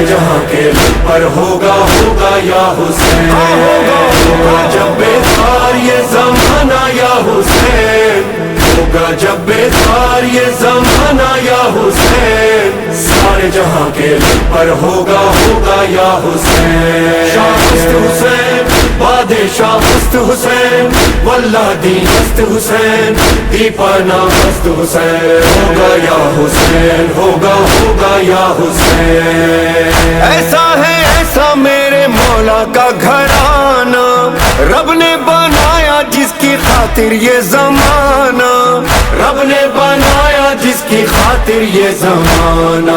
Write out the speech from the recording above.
सारे जहां के दिल पर होगा होगा या हुसैन, होगा जब बेकार ये जमाना या हुसैन, होगा जब बेकार ये जमाना या हुसैन, सारे जहां के दिल पर होगा होगा या हुसैन। शाहस्त हुसैन बादशाह मस्त हुसैन, वल्लाह दीन मस्त हुसैन, दीपाना मस्त हुसैन, होगा या हुसैन, होगा होगा या हुसैन। ऐसा है ऐसा मेरे मौला का घराना, रब ने बनाया जिसकी खातिर ये जमाना, रब ने बनाया जिसकी खातिर ये जमाना।